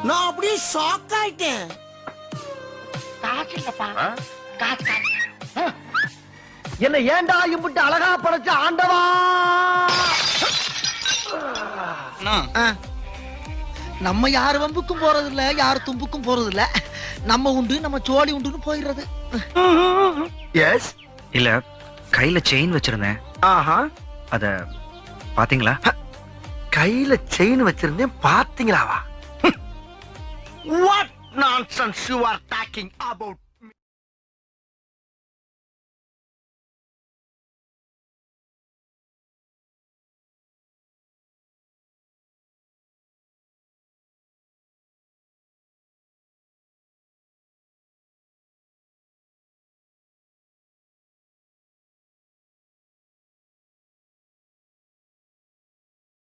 நான் அப்படியே ஷாக் ஆயிட்டேன். காசு இல்லப்பா, காசு. என்ன ஏண்டா இம்புட்டு அழகா படைச்ச ஆண்டவா? நம்ம யாரு வம்புக்கும் போறது இல்ல, யாரு தும்புக்கும் போறது இல்ல. நம்ம உண்டு, நம்ம சோழி உண்டுன்னு போயிடுறது. எஸ். இல்ல, கையில செயின் வச்சிருந்தேன். ஆஹா. அத பாத்தீங்களா? கையில செயின் வச்சிருந்தேன், பாத்தீங்களாவா? What nonsense you are talking about?